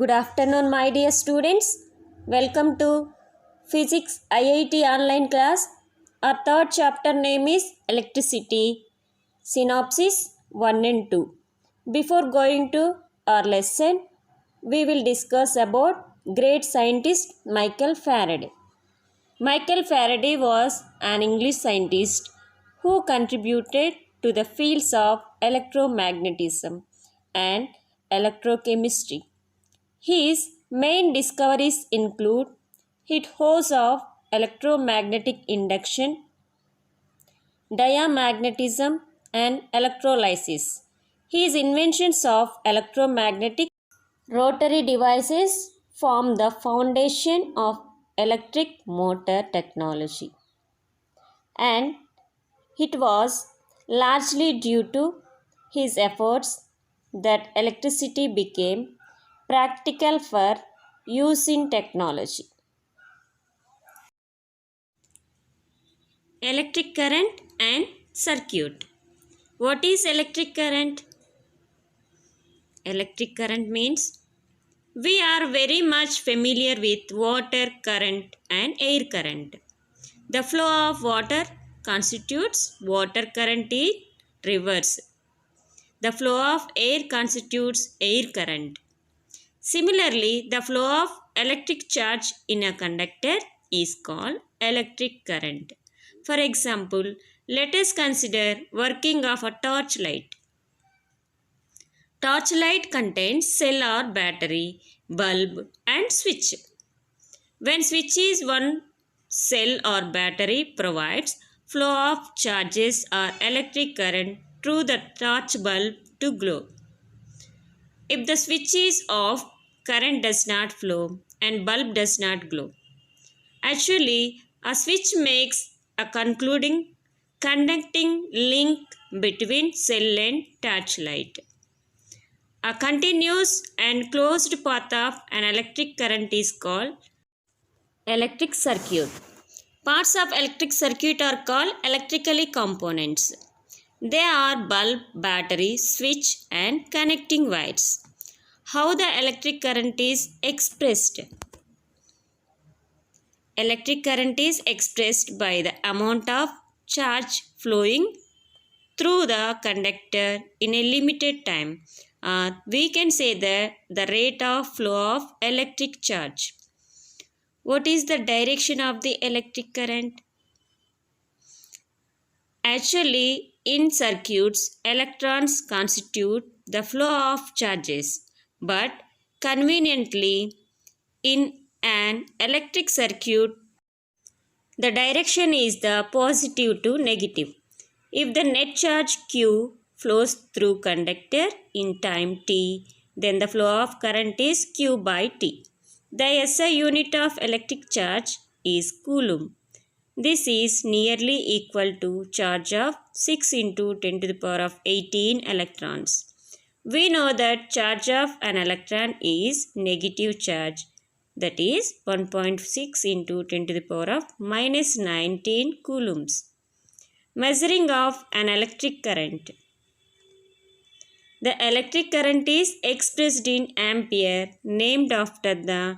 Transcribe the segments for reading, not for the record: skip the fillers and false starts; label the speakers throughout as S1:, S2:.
S1: Good afternoon, my dear students. Welcome to Physics IIT online class. Our third chapter name is Electricity. Synopsis 1 and 2. Before going to our lesson, we will discuss about great scientist Michael Faraday. Michael Faraday was an English scientist who contributed to the fields of electromagnetism and electrochemistry. His main discoveries include his laws of electromagnetic induction, diamagnetism, and electrolysis. His inventions of electromagnetic rotary devices form the foundation of electric motor technology, and it was largely due to his efforts that electricity became practical for use in technology. Electric current and circuit. What is electric current? Electric current means we are very much familiar with water current and air current. The flow of water constitutes water current in reverse. The flow of air constitutes air current. Similarly, the flow of electric charge in a conductor is called electric current. For example, let us consider working of a torchlight. Torchlight contains cell or battery, bulb and switch. When switch is one, cell or battery provides flow of charges or electric current through the torch bulb to glow. If the switch is off, current does not flow and bulb does not glow. Actually, a switch makes a conducting link between cell and torchlight. A continuous and closed path of an electric current is called electric circuit. Parts of electric circuit are called electrically components. They are bulb, battery, switch and connecting wires. How the electric current is expressed? Electric current is expressed by the amount of charge flowing through the conductor in a limited time. We can say that the rate of flow of electric charge. What is the direction of the electric current? Actually, in circuits, electrons constitute the flow of charges, but conveniently, in an electric circuit, the direction is the positive to negative. If the net charge Q flows through conductor in time t, then the flow of current is Q by t. The SI unit of electric charge is coulomb. This is nearly equal to charge of 6 into 10 to the power of 18 electrons. We know that charge of an electron is negative charge, that is 1.6 into 10 to the power of minus 19 coulombs. Measuring of an electric current. The electric current is expressed in ampere, named after the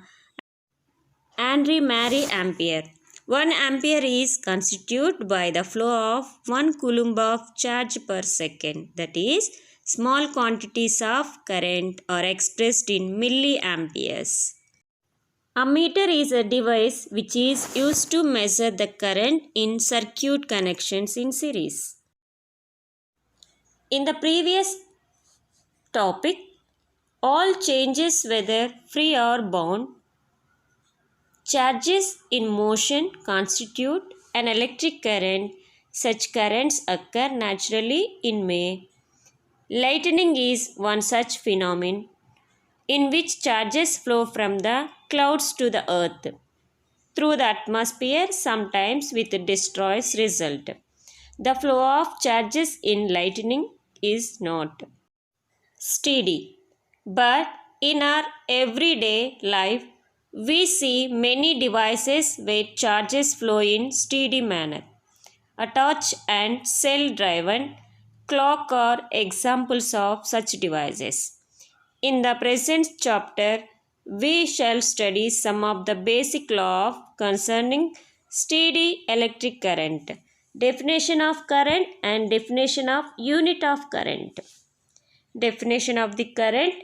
S1: Henri Marie Ampere. 1 ampere is constituted by the flow of 1 coulomb of charge per second. That is, small quantities of current are expressed in milliamperes. A meter is a device which is used to measure the current in circuit connections in series. In the previous topic, all changes, whether free or bound, charges in motion constitute an electric current. Such currents occur naturally in May. Lightning is one such phenomenon in which charges flow from the clouds to the earth through the atmosphere, sometimes with destroys result. The flow of charges in lightning is not steady, but in our everyday life, we see many devices where charges flow in steady manner. A torch and cell-driven clock are examples of such devices. In the present chapter, we shall study some of the basic law concerning steady electric current, definition of current and definition of unit of current. Definition of the current: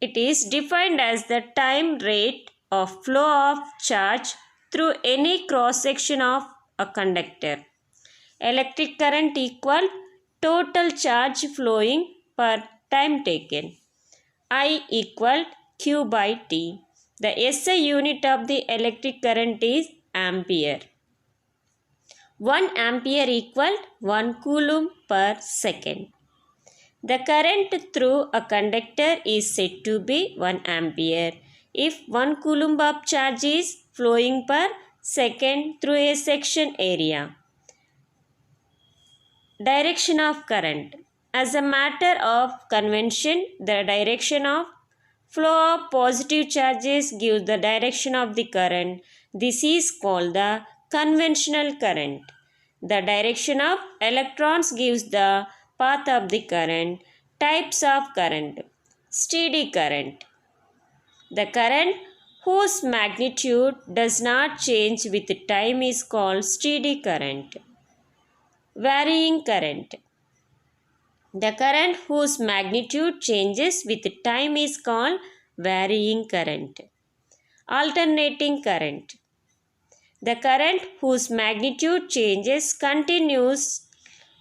S1: it is defined as the time rate of flow of charge through any cross section of a conductor. Electric current equal total charge flowing per time taken. I equal Q by T. The SI unit of the electric current is ampere. 1 ampere equal 1 coulomb per second. The current through a conductor is said to be 1 ampere if 1 coulomb of charge is flowing per second through a section area. Direction of current. As a matter of convention, the direction of flow of positive charges gives the direction of the current. This is called the conventional current. The direction of electrons gives the path of the current. Types of current. Steady current. The current whose magnitude does not change with time is called steady current. Varying current. The current whose magnitude changes with time is called varying current. Alternating current. The current whose magnitude changes continues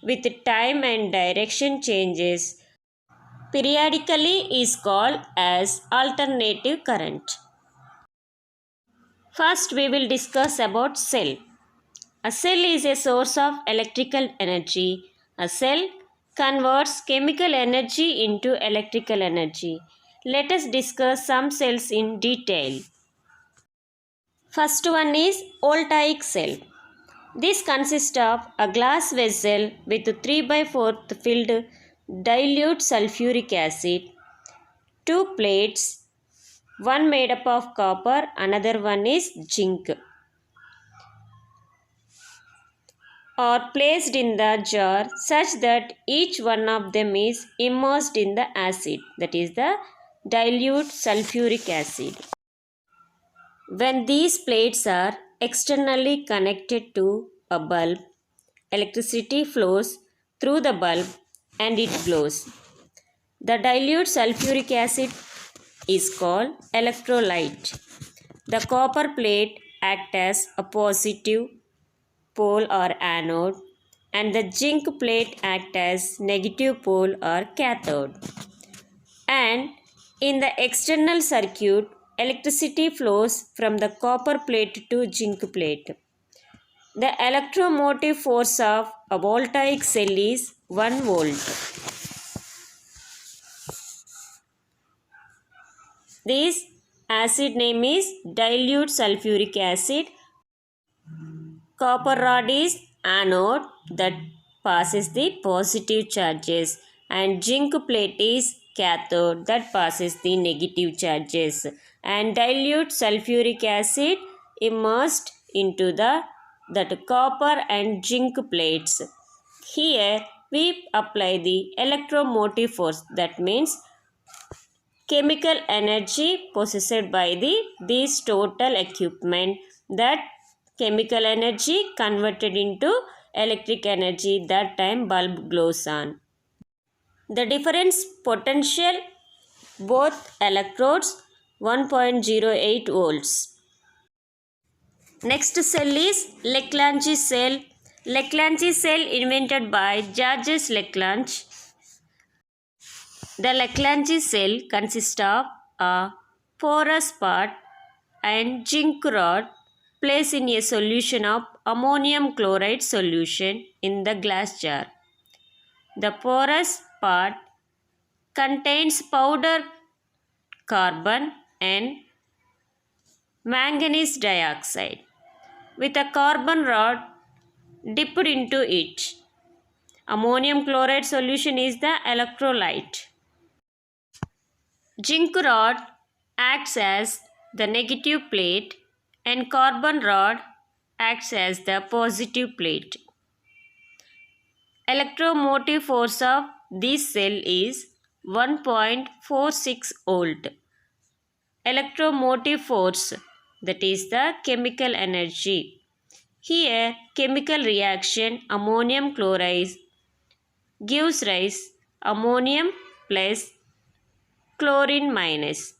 S1: with time and direction changes periodically is called as alternative current. First we will discuss about cell. A cell is a source of electrical energy. A cell converts chemical energy into electrical energy. Let us discuss some cells in detail. First one is voltaic cell. This consists of a glass vessel with 3/4 filled dilute sulfuric acid, two plates, one made up of copper, another one is zinc, are placed in the jar such that each one of them is immersed in the acid, that is the dilute sulfuric acid. When these plates are externally connected to a bulb, electricity flows through the bulb and it glows. The dilute sulfuric acid is called electrolyte. The copper plate acts as a positive pole or anode and the zinc plate acts as negative pole or cathode. And in the external circuit, electricity flows from the copper plate to zinc plate. The electromotive force of a voltaic cell is 1 volt. This acid name is dilute sulfuric acid. Copper rod is anode that passes the positive charges and zinc plate is cathode that passes the negative charges, and dilute sulfuric acid immersed into that copper and zinc plates. Here we apply the electromotive force, that means chemical energy possessed by these total equipment, that chemical energy converted into electric energy, that time bulb glows on. The difference potential both electrodes 1.08 volts. Next cell is Leclanche cell. Leclanche cell invented by Georges Leclanche. The Leclanche cell consists of a porous part and zinc rod placed in a solution of ammonium chloride solution in the glass jar. The porous part contains powdered carbon and manganese dioxide with a carbon rod dipped into it. Ammonium chloride solution is the electrolyte. Zinc rod acts as the negative plate and carbon rod acts as the positive plate. Electromotive force of this cell is 1.46 volt. electromotive force, that is the chemical energy. Here, chemical reaction ammonium chloride gives rise ammonium plus chlorine minus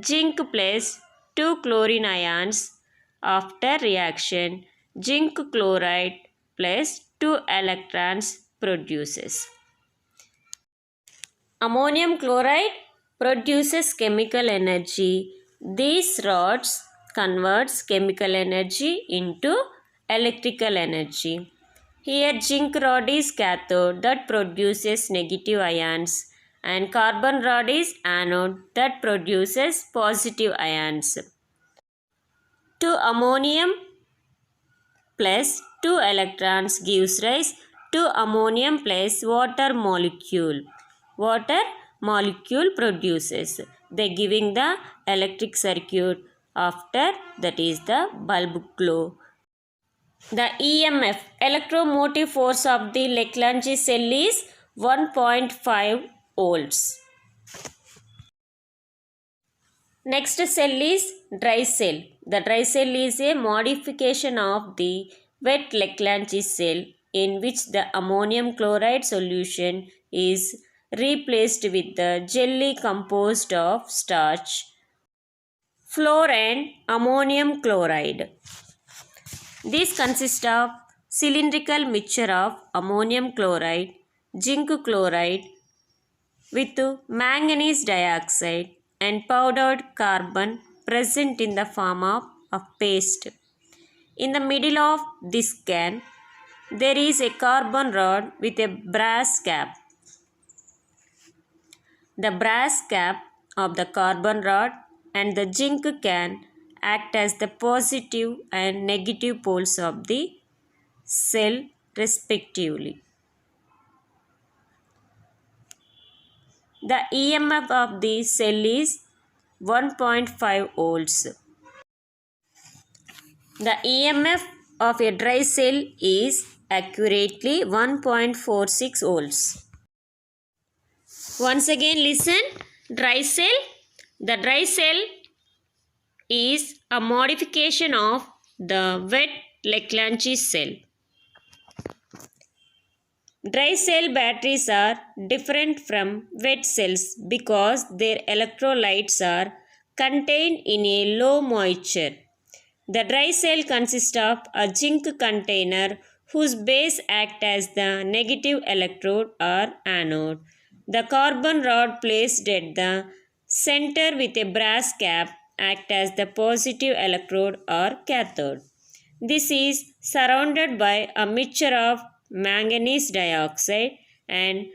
S1: zinc plus 2 chlorine ions. After reaction, zinc chloride plus 2 electrons produces. Ammonium chloride produces chemical energy. These rods converts chemical energy into electrical energy. Here zinc rod is cathode that produces negative ions and carbon rod is anode that produces positive ions. 2 ammonium plus 2 electrons gives rise to ammonium plus water molecule. Water molecule produces. They giving the electric circuit after, that is the bulb glow. The EMF, electromotive force of the Leclanché cell is 1.5 volts. Next cell is dry cell. The dry cell is a modification of the wet Leclanché cell in which the ammonium chloride solution is replaced with the jelly composed of starch, flour and ammonium chloride. These consist of cylindrical mixture of ammonium chloride, zinc chloride with manganese dioxide and powdered carbon present in the form of a paste. In the middle of this can, there is a carbon rod with a brass cap. The brass cap of the carbon rod and the zinc can act as the positive and negative poles of the cell respectively. The EMF of the cell is 1.5 volts. The EMF of a dry cell is accurately 1.46 volts. Once again listen, dry cell. The dry cell is a modification of the wet Leclanché cell. Dry cell batteries are different from wet cells because their electrolytes are contained in a low moisture. The dry cell consists of a zinc container whose base acts as the negative electrode or anode. The carbon rod placed at the center with a brass cap acts as the positive electrode or cathode. This is surrounded by a mixture of manganese dioxide and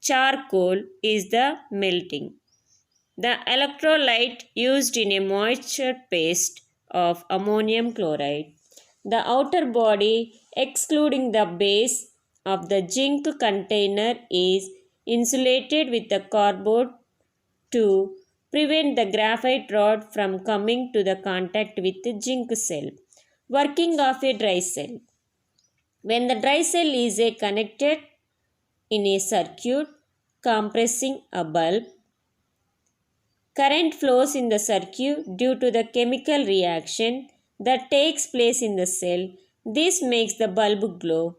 S1: charcoal is the melting. The electrolyte used in a moisture paste of ammonium chloride. The outer body, excluding the base of the zinc container, is insulated with the cardboard to prevent the graphite rod from coming to the contact with the zinc cell. Working of a dry cell. When the dry cell is connected in a circuit compressing a bulb, current flows in the circuit due to the chemical reaction that takes place in the cell. This makes the bulb glow.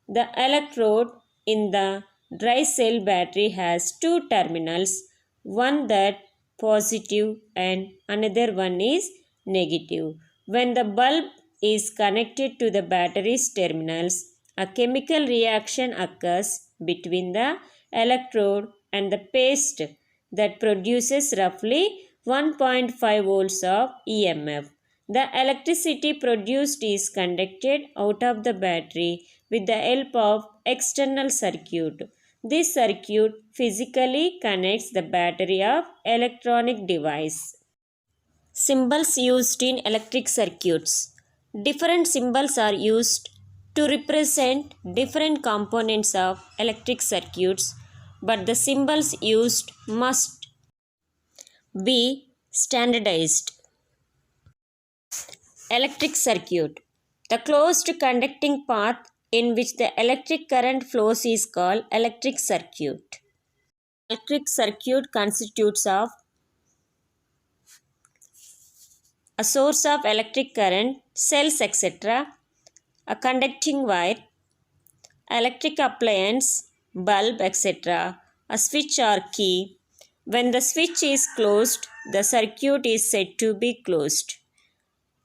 S1: The electrode in the dry cell battery has two terminals, one that positive and another one is negative. When the bulb is connected to the battery's terminals, a chemical reaction occurs between the electrode and the paste that produces roughly 1.5 volts of EMF. The electricity produced is conducted out of the battery with the help of external circuit. This circuit physically connects the battery of electronic device. Symbols used in electric circuits. Different symbols are used to represent different components of electric circuits, but the symbols used must be standardized. Electric circuit. The closed conducting path in which the electric current flows is called electric circuit. Electric circuit constitutes of a source of electric current, cells, etc., a conducting wire, electric appliance, bulb, etc., a switch or key. When the switch is closed, the circuit is said to be closed.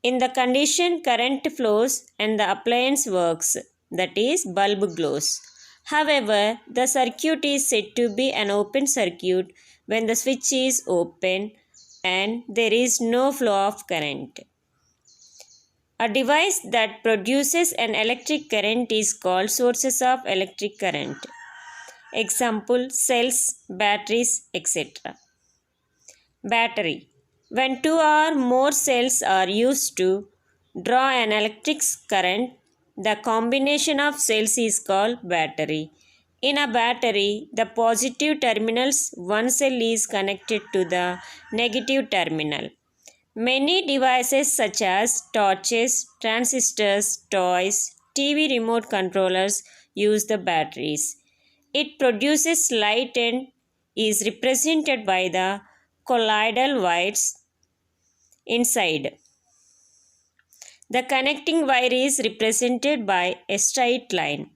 S1: In the condition current flows and the appliance works, that is, bulb glows. However, the circuit is said to be an open circuit when the switch is open and there is no flow of current. A device that produces an electric current is called sources of electric current. Example, cells, batteries, etc. Battery. When two or more cells are used to draw an electric current, the combination of cells is called battery. In a battery, the positive terminals, one cell is connected to the negative terminal. Many devices such as torches, transistors, toys, TV remote controllers use the batteries. It produces light and is represented by the colloidal wires inside. The connecting wire is represented by a straight line.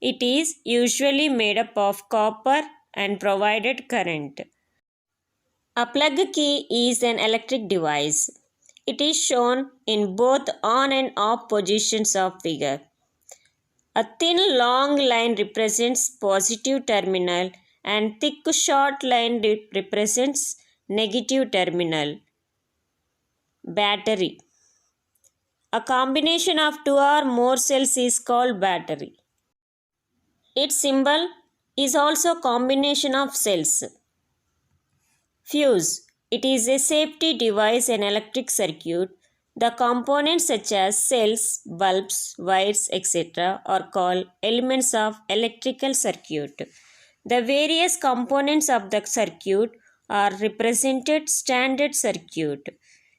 S1: It is usually made up of copper and provided current. A plug key is an electric device. It is shown in both on and off positions of figure. A thin long line represents positive terminal and thick short line represents negative terminal. Battery. A combination of two or more cells is called battery. Its symbol is also combination of cells. Fuse. It is a safety device in electric circuit. The components such as cells, bulbs, wires, etc. are called elements of electrical circuit. The various components of the circuit are represented standard circuit.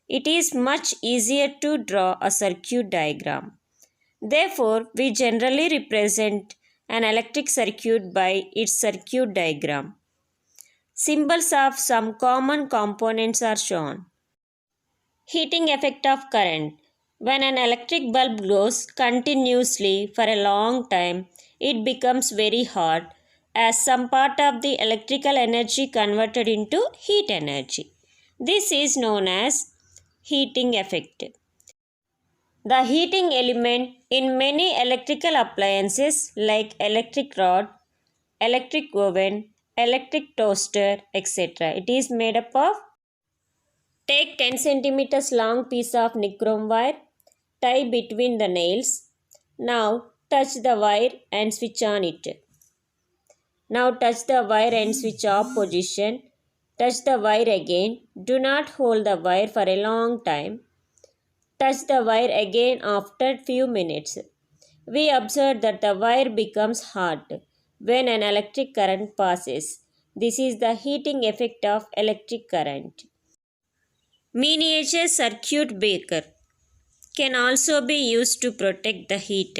S1: It is much easier to draw a circuit diagram. Therefore, we generally represent an electric circuit by its circuit diagram. Symbols of some common components are shown. Heating effect of current. When an electric bulb glows continuously for a long time, it becomes very hot as some part of the electrical energy converted into heat energy. This is known as heating effect. The heating element in many electrical appliances like electric rod, electric oven, electric toaster, etc. It is made up of. Take 10 centimeters long piece of nichrome wire, tie between the nails. Now touch the wire and switch on it. Now touch the wire and switch off position. Touch the wire again. Do not hold the wire for a long time. Touch the wire again after few minutes. We observe that the wire becomes hot when an electric current passes. This is the heating effect of electric current. Miniature circuit breaker can also be used to protect the heat.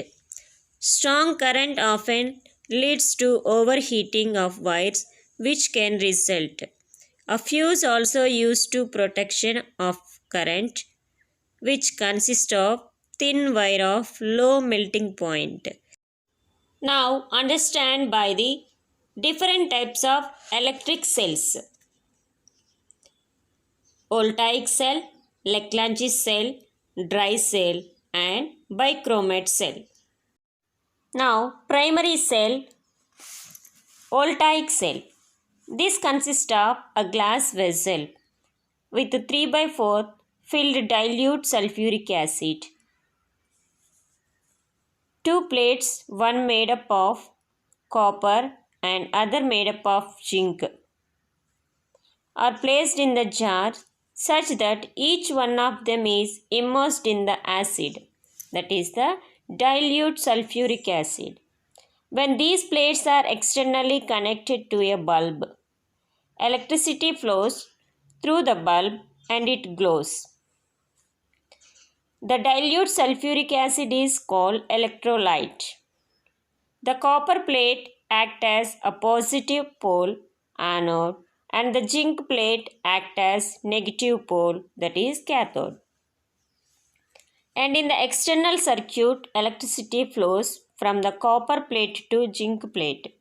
S1: Strong current often leads to overheating of wires, which can result. A fuse also used to protection of current, which consists of thin wire of low melting point. Now understand by the different types of electric cells. Voltaic cell, Lagrange cell, dry cell and bichromate cell. Now primary cell, voltaic cell. This consists of a glass vessel with 3/4 filled dilute sulfuric acid. Two plates, one made up of copper and other made up of zinc, are placed in the jar such that each one of them is immersed in the acid, that is the dilute sulfuric acid. When these plates are externally connected to a bulb, electricity flows through the bulb and it glows. The dilute sulfuric acid is called electrolyte. The copper plate acts as a positive pole, anode, and the zinc plate acts as negative pole, that is cathode. And in the external circuit, electricity flows from the copper plate to zinc plate.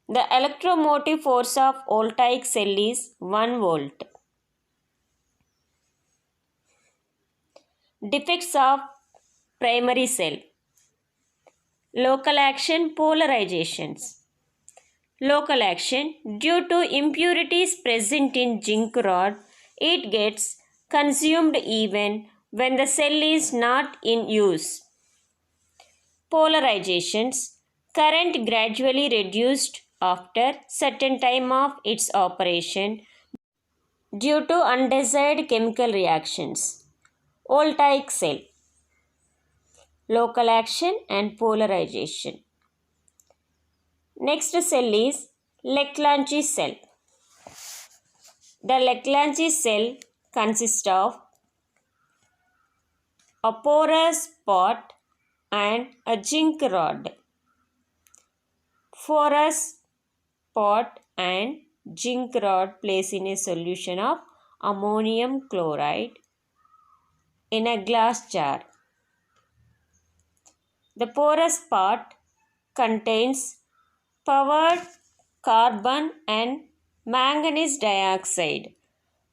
S1: The electromotive force of voltaic cell is 1 volt. Defects of primary cell. Local action polarizations. Local action. Due to impurities present in zinc rod, it gets consumed even when the cell is not in use. Polarizations. Current gradually reduced after certain time of its operation due to undesired chemical reactions. Voltaic cell. Local action and polarization. Next cell is Leclanché cell. The Leclanché cell consists of a porous pot and a zinc rod. Porous pot and zinc rod placed in a solution of ammonium chloride in a glass jar. The porous pot contains powdered carbon and manganese dioxide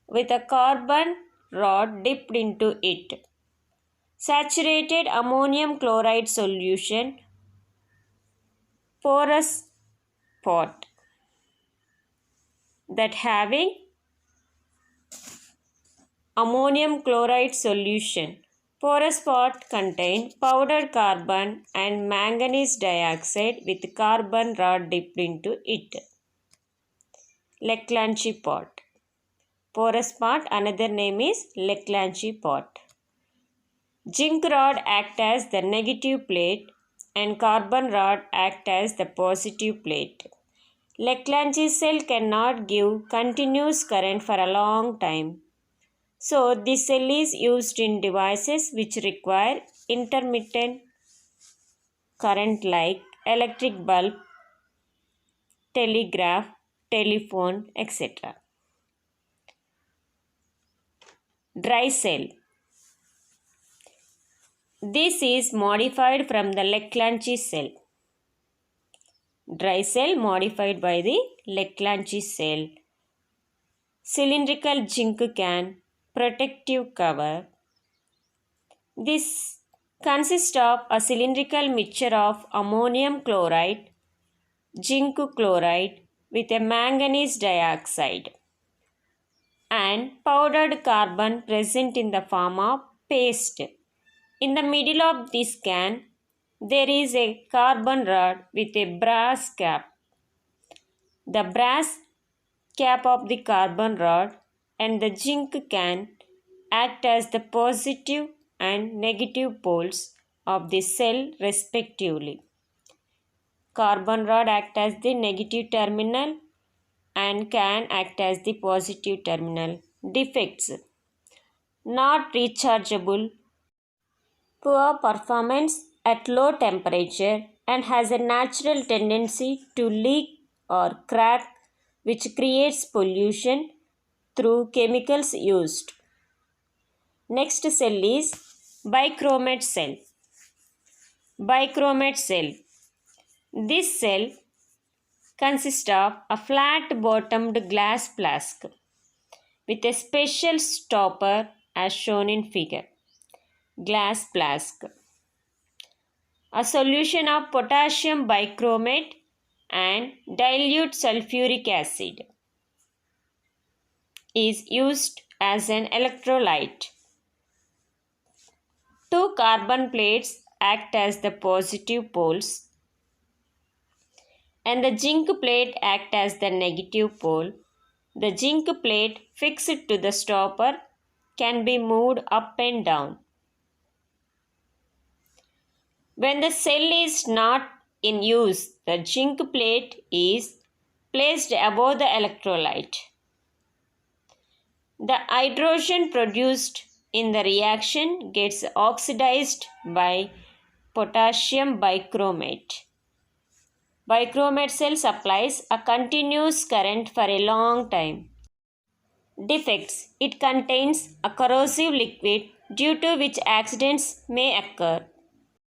S1: with a carbon rod dipped into it. Saturated ammonium chloride solution, porous pot that having ammonium chloride solution. Porous pot contain powdered carbon and manganese dioxide with carbon rod dipped into it. Leclanché pot. Porous pot, another name is Leclanché pot. Zinc rod act as the negative plate and carbon rod act as the positive plate. Leclanché cell cannot give continuous current for a long time. So, this cell is used in devices which require intermittent current like electric bulb, telegraph, telephone, etc. Dry cell. This is modified from the Leclanché cell. Dry cell modified by the Leclanché cell. Cylindrical zinc can, protective cover. This consists of a cylindrical mixture of ammonium chloride, zinc chloride with a manganese dioxide and powdered carbon present in the form of paste. In the middle of this can, there is a carbon rod with a brass cap. The brass cap of the carbon rod and the zinc can act as the positive and negative poles of the cell respectively. Carbon rod act as the negative terminal and can act as the positive terminal. Defects: not rechargeable, poor performance at low temperature and has a natural tendency to leak or crack, which creates pollution through chemicals used. Next cell is bichromate cell. Bichromate cell. This cell consists of a flat bottomed glass flask with a special stopper as shown in figure. Glass flask. A solution of potassium bichromate and dilute sulfuric acid is used as an electrolyte. Two carbon plates act as the positive poles and the zinc plate act as the negative pole. The zinc plate fixed to the stopper can be moved up and down. When the cell is not in use, the zinc plate is placed above the electrolyte. The hydrogen produced in the reaction gets oxidized by potassium bichromate. Bichromate cell supplies a continuous current for a long time. Defects: it contains a corrosive liquid due to which accidents may occur.